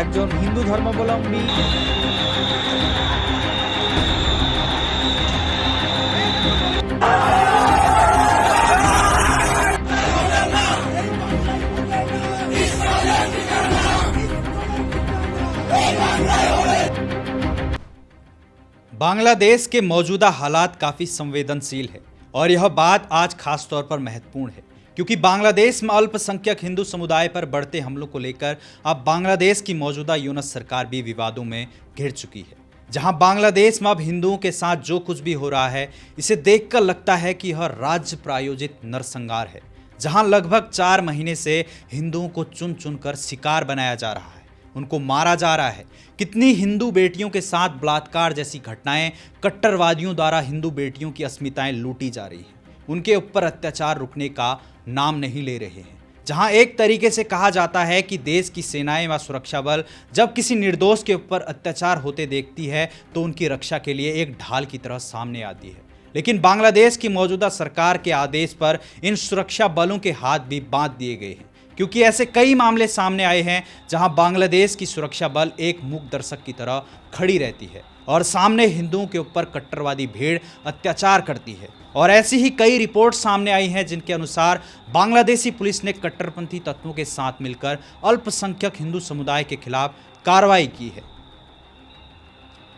একজন হিন্দু ধর্মাবলম্বী बांग्लादेश के मौजूदा हालात काफ़ी संवेदनशील है और यह बात आज खास तौर पर महत्वपूर्ण है क्योंकि बांग्लादेश में अल्पसंख्यक हिंदू समुदाय पर बढ़ते हमलों को लेकर अब बांग्लादेश की मौजूदा यूनस सरकार भी विवादों में घिर चुकी है। जहां बांग्लादेश में अब हिंदुओं के साथ जो कुछ भी हो रहा है इसे देखकर लगता है कि यह राज्य प्रायोजित नरसंहार है, जहां लगभग 4 महीने से हिंदुओं को चुन चुनकर शिकार बनाया जा रहा है, उनको मारा जा रहा है। कितनी हिंदू बेटियों के साथ बलात्कार जैसी घटनाएं, कट्टरवादियों द्वारा हिंदू बेटियों की अस्मिताएं लूटी जा रही हैं, उनके ऊपर अत्याचार रुकने का नाम नहीं ले रहे हैं। जहां एक तरीके से कहा जाता है कि देश की सेनाएं व सुरक्षा बल जब किसी निर्दोष के ऊपर अत्याचार होते देखती है तो उनकी रक्षा के लिए एक ढाल की तरह सामने आती है। लेकिन बांग्लादेश की मौजूदा सरकार के आदेश पर इन सुरक्षा बलों के हाथ भी बांध दिए गए हैं, क्योंकि ऐसे कई मामले सामने आए हैं जहां बांग्लादेश की सुरक्षा बल एक मूक दर्शक की तरह खड़ी रहती है और सामने हिंदुओं के ऊपर कट्टरवादी भीड़ अत्याचार करती है। और ऐसी ही कई रिपोर्ट सामने आई हैं जिनके अनुसार बांग्लादेशी पुलिस ने कट्टरपंथी तत्वों के साथ मिलकर अल्पसंख्यक हिंदू समुदाय के खिलाफ कार्रवाई की है।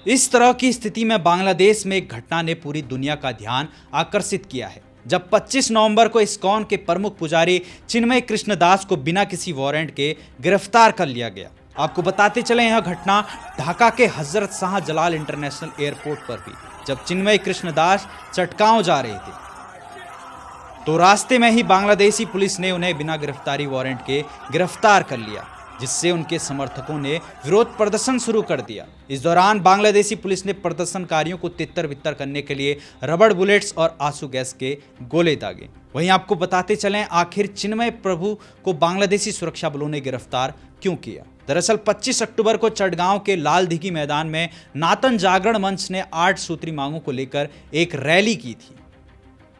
इस तरह की स्थिति में बांग्लादेश में एक घटना ने पूरी दुनिया का ध्यान आकर्षित किया है, जब 25 नवंबर को इस्कॉन के प्रमुख पुजारी चिन्मय कृष्णदास को बिना किसी वारंट के गिरफ्तार कर लिया गया। आपको बताते चले यह घटना ढाका के हजरत शाह जलाल इंटरनेशनल एयरपोर्ट पर हुई, जब चिन्मय कृष्णदास चटगांव जा रहे थे तो रास्ते में ही बांग्लादेशी पुलिस ने उन्हें बिना गिरफ्तारी वारंट के गिरफ्तार कर लिया, जिससे उनके समर्थकों ने विरोध प्रदर्शन शुरू कर दिया। इस दौरान बांग्लादेशी पुलिस ने प्रदर्शनकारियों को तितर बितर करने के लिए रबड़ बुलेट्स और आंसू गैस के गोले दागे। वहीं आपको बताते चलें आखिर चिन्मय प्रभु को बांग्लादेशी सुरक्षा बलों ने गिरफ्तार क्यों किया। दरअसल 25 अक्टूबर को चटगांव के लाल दिघी मैदान में नातन जागरण मंच ने 8 सूत्री मांगों को लेकर एक रैली की थी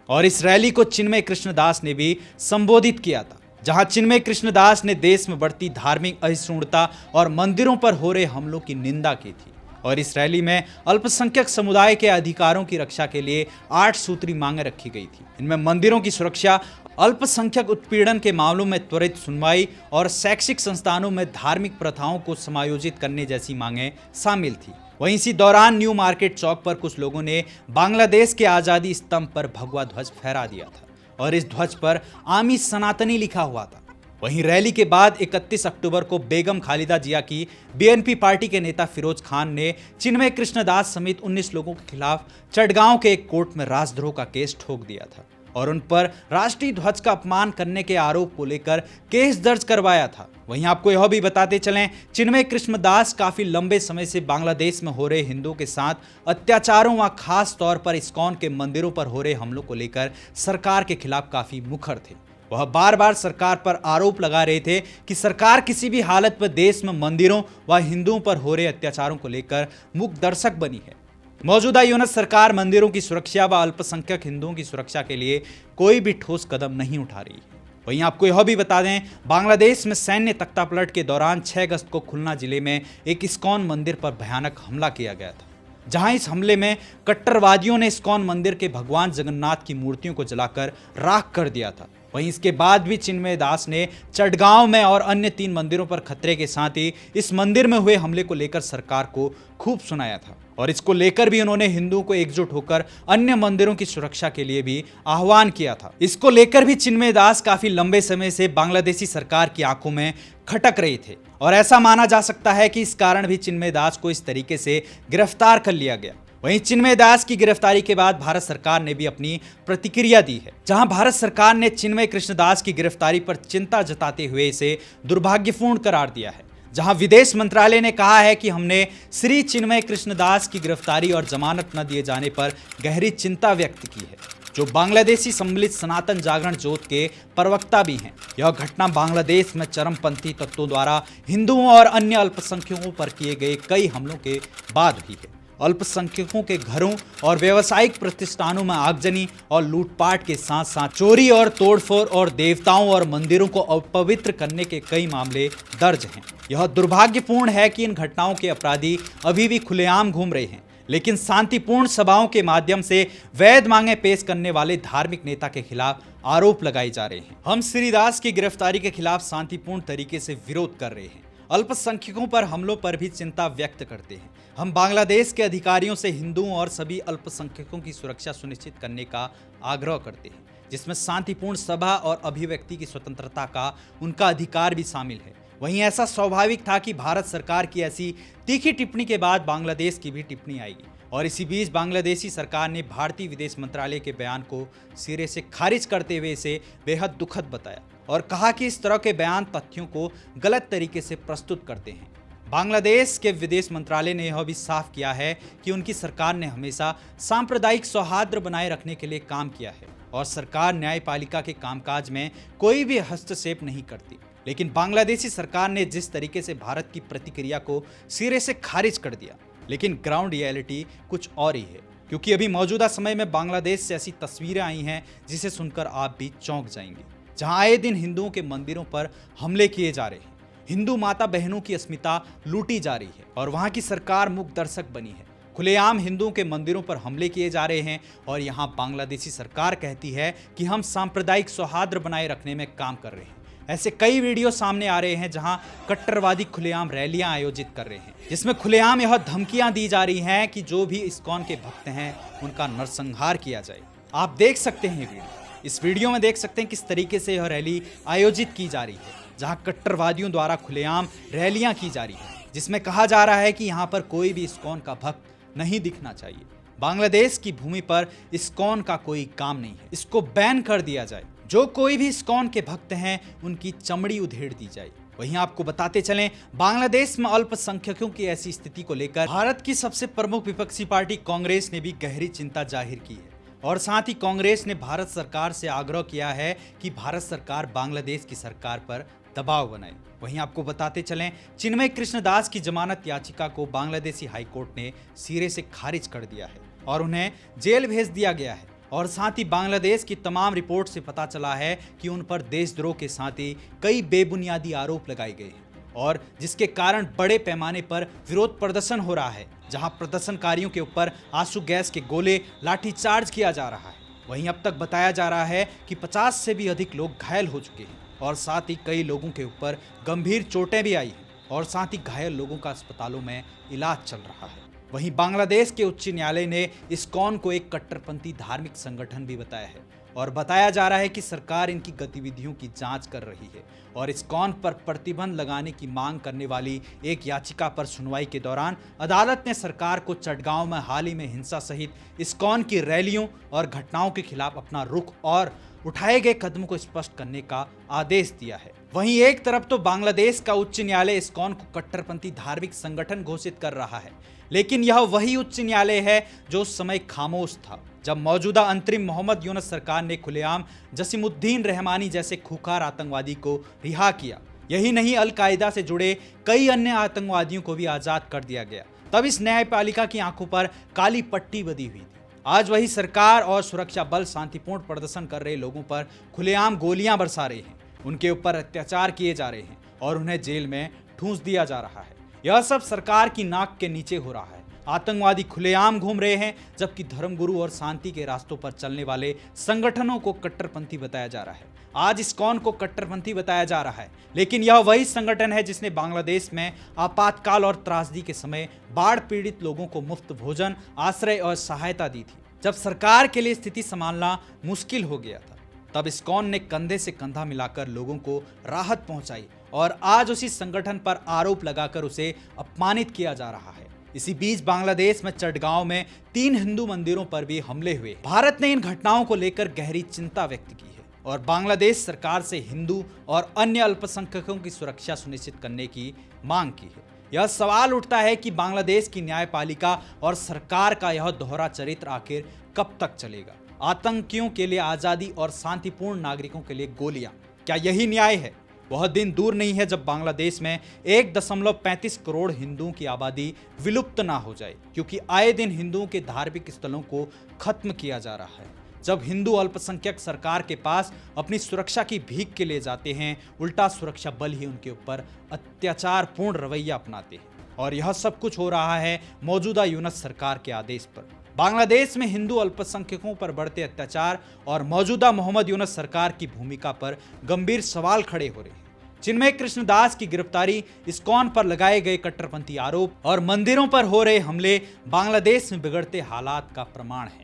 और इस रैली को चिन्मय कृष्णदास ने भी संबोधित किया था, जहां चिन्मय कृष्णदास ने देश में बढ़ती धार्मिक असहिष्णुता और मंदिरों पर हो रहे हमलों की निंदा की थी। और इस रैली में अल्पसंख्यक समुदाय के अधिकारों की रक्षा के लिए 8 सूत्री मांगें रखी गई थी। इनमें मंदिरों की सुरक्षा, अल्पसंख्यक उत्पीड़न के मामलों में त्वरित सुनवाई और शैक्षिक संस्थानों में धार्मिक प्रथाओं को समायोजित करने जैसी मांगें शामिल थी। वहीं इसी दौरान न्यू मार्केट चौक पर कुछ लोगों ने बांग्लादेश के आज़ादी स्तंभ पर भगवा ध्वज फहरा दिया था और इस ध्वज पर आमी सनातनी लिखा हुआ था। वहीं रैली के बाद 31 अक्टूबर को बेगम खालिदा जिया की बीएनपी पार्टी के नेता फिरोज खान ने चिन्मय कृष्णदास समेत 19 लोगों के खिलाफ चटगांव के एक कोर्ट में राजद्रोह का केस ठोक दिया था और उन पर राष्ट्रीय ध्वज का अपमान करने के आरोप को लेकर केस दर्ज करवाया था। वहीं आपको यह भी बताते चलें चिन्मय कृष्णदास काफी लंबे समय से बांग्लादेश में हो रहे हिंदुओं के साथ अत्याचारों व खास तौर पर इस्कॉन के मंदिरों पर हो रहे हमलों को लेकर सरकार के खिलाफ काफी मुखर थे। वह बार बार सरकार पर आरोप लगा रहे थे कि सरकार किसी भी हालत में देश में मंदिरों व हिंदुओं पर हो रहे अत्याचारों को लेकर मूक दर्शक बनी है। मौजूदा यूनस सरकार मंदिरों की सुरक्षा व अल्पसंख्यक हिंदुओं की सुरक्षा के लिए कोई भी ठोस कदम नहीं उठा रही है। वहीं आपको यह भी बता दें बांग्लादेश में सैन्य तख्तापलट के दौरान 6 अगस्त को खुलना जिले में एक इस्कॉन मंदिर पर भयानक हमला किया गया था, जहां इस हमले में कट्टरवादियों ने इस्कॉन मंदिर के भगवान जगन्नाथ की मूर्तियों को जलाकर राख कर दिया था। वहीं इसके बाद भी चिन्मय दास ने चटगांव में और अन्य 3 मंदिरों पर खतरे के साथ ही इस मंदिर में हुए हमले को लेकर सरकार को खूब सुनाया था और इसको लेकर भी उन्होंने हिंदुओं को एकजुट होकर अन्य मंदिरों की सुरक्षा के लिए भी आह्वान किया था। इसको लेकर भी चिन्मय दास काफी लंबे समय से बांग्लादेशी सरकार की आंखों में खटक रहे थे और ऐसा माना जा सकता है कि इस कारण भी चिन्मय दास को इस तरीके से गिरफ्तार कर लिया गया। वहीं चिन्मय दास की गिरफ्तारी के बाद भारत सरकार ने भी अपनी प्रतिक्रिया दी है, जहां भारत सरकार ने चिन्मय कृष्णदास की गिरफ्तारी पर चिंता जताते हुए इसे दुर्भाग्यपूर्ण करार दिया है। जहां विदेश मंत्रालय ने कहा है कि हमने श्री चिन्मय कृष्णदास की गिरफ्तारी और जमानत न दिए जाने पर गहरी चिंता व्यक्त की है, जो बांग्लादेशी सम्मिलित सनातन जागरण जोत के प्रवक्ता भी हैं। यह घटना बांग्लादेश में चरमपंथी तत्वों द्वारा हिंदुओं और अन्य अल्पसंख्यकों पर किए गए कई हमलों के बाद हुई है। अल्पसंख्यकों के घरों और व्यवसायिक प्रतिष्ठानों में आगजनी और लूटपाट के साथ साथ चोरी और तोड़फोड़ और देवताओं और मंदिरों को अपवित्र करने के कई मामले दर्ज हैं। यह दुर्भाग्यपूर्ण है कि इन घटनाओं के अपराधी अभी भी खुलेआम घूम रहे हैं, लेकिन शांतिपूर्ण सभाओं के माध्यम से वैध मांगे पेश करने वाले धार्मिक नेता के खिलाफ आरोप लगाए जा रहे हैं। हम श्रीदास की गिरफ्तारी के खिलाफ शांतिपूर्ण तरीके से विरोध कर रहे हैं। अल्पसंख्यकों पर हमलों पर भी चिंता व्यक्त करते हैं। हम बांग्लादेश के अधिकारियों से हिंदुओं और सभी अल्पसंख्यकों की सुरक्षा सुनिश्चित करने का आग्रह करते हैं, जिसमें शांतिपूर्ण सभा और अभिव्यक्ति की स्वतंत्रता का उनका अधिकार भी शामिल है। वहीं ऐसा स्वाभाविक था कि भारत सरकार की ऐसी तीखी टिप्पणी के बाद बांग्लादेश की भी टिप्पणी आएगी, और इसी बीच बांग्लादेशी सरकार ने भारतीय विदेश मंत्रालय के बयान को सिरे से खारिज करते हुए इसे बेहद दुखद बताया और कहा कि इस तरह के बयान तथ्यों को गलत तरीके से प्रस्तुत करते हैं। बांग्लादेश के विदेश मंत्रालय ने यह भी साफ किया है कि उनकी सरकार ने हमेशा सांप्रदायिक सौहार्द बनाए रखने के लिए काम किया है और सरकार न्यायपालिका के कामकाज में कोई भी हस्तक्षेप नहीं करती। लेकिन बांग्लादेशी सरकार ने जिस तरीके से भारत की प्रतिक्रिया को सिरे से खारिज कर दिया, लेकिन ग्राउंड रियलिटी कुछ और ही है, क्योंकि अभी मौजूदा समय में बांग्लादेश से ऐसी तस्वीरें आई हैं जिसे सुनकर आप भी चौंक जाएंगे, जहां आए दिन हिंदुओं के मंदिरों पर हमले किए जा रहे हैं, हिंदू माता बहनों की अस्मिता लूटी जा रही है और वहां की सरकार मूक दर्शक बनी है। खुलेआम हिंदुओं के मंदिरों पर हमले किए जा रहे हैं और यहां बांग्लादेशी सरकार कहती है कि हम सांप्रदायिक सौहार्द बनाए रखने में काम कर रहे हैं। ऐसे कई वीडियो सामने आ रहे हैं जहां कट्टरवादी खुलेआम रैलियां आयोजित कर रहे हैं, जिसमें खुलेआम यह धमकियां दी जा रही हैं कि जो भी इस्कॉन के भक्त हैं उनका नरसंहार किया जाए। आप देख सकते हैं इस वीडियो में देख सकते हैं किस तरीके से यह रैली आयोजित की जा रही है, जहां कट्टरवादियों द्वारा खुलेआम रैलियां की जा रही है, जिसमें कहा जा रहा है कि यहां पर कोई भी इस्कॉन का भक्त नहीं दिखना चाहिए। बांग्लादेश की भूमि पर इस्कॉन का कोई काम नहीं है, इसको बैन कर दिया जाए। जो कोई भी इस्कॉन के भक्त हैं उनकी चमड़ी उधेड़ दी जाए। वहीं आपको बताते चलें, बांग्लादेश में अल्पसंख्यकों की ऐसी स्थिति को लेकर भारत की सबसे प्रमुख विपक्षी पार्टी कांग्रेस ने भी गहरी चिंता जाहिर की है और साथ ही कांग्रेस ने भारत सरकार से आग्रह किया है कि भारत सरकार बांग्लादेश की सरकार पर दबाव बनाए। वहीं आपको बताते चलें, चिन्मय कृष्णदास की जमानत याचिका को बांग्लादेशी हाईकोर्ट ने सिरे से खारिज कर दिया है और उन्हें जेल भेज दिया गया है। और साथ ही बांग्लादेश की तमाम रिपोर्ट से पता चला है कि उन पर देशद्रोह के साथ ही कई बेबुनियादी आरोप लगाए गए हैं और जिसके कारण बड़े पैमाने पर विरोध प्रदर्शन हो रहा है, जहां प्रदर्शनकारियों के ऊपर आंसू गैस के गोले, लाठीचार्ज किया जा रहा है। वहीं अब तक बताया जा रहा है कि 50 से भी अधिक लोग घायल हो चुके हैं और साथ ही कई लोगों के ऊपर गंभीर चोटें भी आई हैं और साथ ही घायल लोगों का अस्पतालों में इलाज चल रहा है। वहीं बांग्लादेश के उच्च न्यायालय ने इस्कॉन को एक कट्टरपंथी धार्मिक संगठन भी बताया है और बताया जा रहा है कि सरकार इनकी गतिविधियों की जांच कर रही है और इस्कॉन पर प्रतिबंध लगाने की मांग करने वाली एक याचिका पर सुनवाई के दौरान अदालत ने सरकार को चटगांव में हाल ही में हिंसा सहित इस्कॉन की रैलियों और घटनाओं के खिलाफ अपना रुख और उठाए गए कदमों को स्पष्ट करने का आदेश दिया है। वहीं एक तरफ तो बांग्लादेश का उच्च न्यायालय इस्कॉन को कट्टरपंथी धार्मिक संगठन घोषित कर रहा है, लेकिन यह वही उच्च न्यायालय है जो उस समय खामोश था जब मौजूदा अंतरिम मोहम्मद यूनुस सरकार ने खुलेआम जसीमुद्दीन रहमानी जैसे खूंखार आतंकवादी को रिहा किया। यही नहीं, अलकायदा से जुड़े कई अन्य आतंकवादियों को भी आजाद कर दिया गया। तब इस न्यायपालिका की आंखों पर काली पट्टी बंधी हुई थी। आज वही सरकार और सुरक्षा बल शांतिपूर्ण प्रदर्शन कर रहे लोगों पर खुलेआम गोलियां बरसा रहे हैं, उनके ऊपर अत्याचार किए जा रहे हैं और उन्हें जेल में ठूंस दिया जा रहा है। यह सब सरकार की नाक के नीचे हो रहा है। आतंकवादी खुलेआम घूम रहे हैं, जबकि धर्मगुरु और शांति के रास्तों पर चलने वाले संगठनों को कट्टरपंथी बताया जा रहा है। आज इस्कॉन को कट्टरपंथी बताया जा रहा है, लेकिन यह वही संगठन है जिसने बांग्लादेश में आपातकाल और त्रासदी के समय बाढ़ पीड़ित लोगों को मुफ्त भोजन, आश्रय और सहायता दी थी। जब सरकार के लिए स्थिति संभालना मुश्किल हो गया था, तब इस्कॉन ने कंधे से कंधा मिलाकर लोगों को राहत पहुंचाई और आज उसी संगठन पर आरोप लगाकर उसे अपमानित किया जा रहा है। इसी बीच बांग्लादेश में चटगांव में 3 हिंदू मंदिरों पर भी हमले हुए। भारत ने इन घटनाओं को लेकर गहरी चिंता व्यक्त की है और बांग्लादेश सरकार से हिंदू और अन्य अल्पसंख्यकों की सुरक्षा सुनिश्चित करने की मांग की है। यह सवाल उठता है कि बांग्लादेश की न्यायपालिका और सरकार का यह दोहरा चरित्र आखिर कब तक चलेगा? आतंकियों के लिए आज़ादी और शांतिपूर्ण नागरिकों के लिए गोलियां, क्या यही न्याय है? वह दिन दूर नहीं है जब बांग्लादेश में 1.35 करोड़ हिंदुओं की आबादी विलुप्त ना हो जाए, क्योंकि आए दिन हिंदुओं के धार्मिक स्थलों को खत्म किया जा रहा है। जब हिंदू अल्पसंख्यक सरकार के पास अपनी सुरक्षा की भीख के लिए जाते हैं, उल्टा सुरक्षा बल ही उनके ऊपर अत्याचारपूर्ण रवैया अपनाते हैं। और यह सब कुछ हो रहा है मौजूदा यूनस सरकार के आदेश पर। बांग्लादेश में हिंदू अल्पसंख्यकों पर बढ़ते अत्याचार और मौजूदा मोहम्मद यूनस सरकार की भूमिका पर गंभीर सवाल खड़े हो रहे हैं। चिन्मय कृष्णदास की गिरफ्तारी, इस्कॉन पर लगाए गए कट्टरपंथी आरोप और मंदिरों पर हो रहे हमले बांग्लादेश में बिगड़ते हालात का प्रमाण है।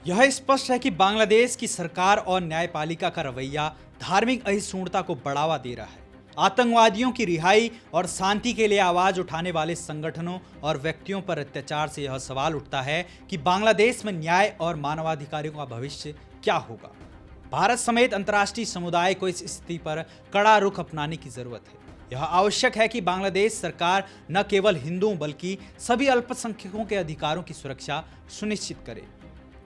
यह स्पष्ट है कि बांग्लादेश की सरकार और न्यायपालिका का रवैया धार्मिक असहिष्णुता को बढ़ावा दे रहा है। आतंकवादियों की रिहाई और शांति के लिए आवाज उठाने वाले संगठनों और व्यक्तियों पर अत्याचार से यह सवाल उठता है कि बांग्लादेश में न्याय और मानवाधिकारों का भविष्य क्या होगा। भारत समेत अंतर्राष्ट्रीय समुदाय को इस स्थिति पर कड़ा रुख अपनाने की जरूरत है। यह आवश्यक है कि बांग्लादेश सरकार न केवल हिंदुओं बल्कि सभी अल्पसंख्यकों के अधिकारों की सुरक्षा सुनिश्चित करे।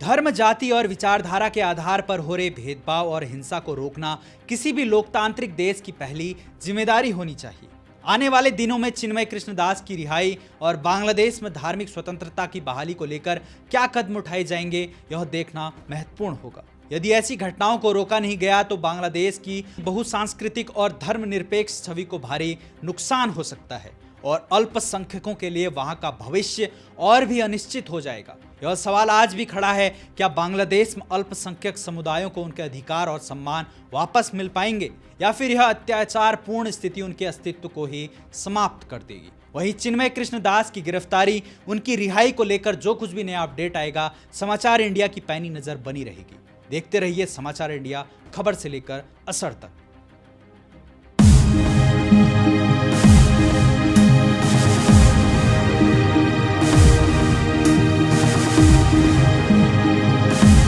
धर्म, जाति और विचारधारा के आधार पर हो रहे भेदभाव और हिंसा को रोकना किसी भी लोकतांत्रिक देश की पहली जिम्मेदारी होनी चाहिए। आने वाले दिनों में चिन्मय कृष्णदास की रिहाई और बांग्लादेश में धार्मिक स्वतंत्रता की बहाली को लेकर क्या कदम उठाए जाएंगे, यह देखना महत्वपूर्ण होगा। यदि ऐसी घटनाओं को रोका नहीं गया तो बांग्लादेश की बहुसांस्कृतिक और धर्मनिरपेक्ष छवि को भारी नुकसान हो सकता है और अल्पसंख्यकों के लिए वहां का भविष्य और भी अनिश्चित हो जाएगा। यह सवाल आज भी खड़ा है, क्या बांग्लादेश में अल्पसंख्यक समुदायों को उनके अधिकार और सम्मान वापस मिल पाएंगे या फिर यह अत्याचारपूर्ण स्थिति उनके अस्तित्व को ही समाप्त कर देगी। वहीं चिन्मय कृष्णदास की गिरफ्तारी, उनकी रिहाई को लेकर जो कुछ भी नया अपडेट आएगा, समाचार इंडिया की पैनी नजर बनी रहेगी। देखते रहिए समाचार इंडिया, खबर से लेकर असर तक।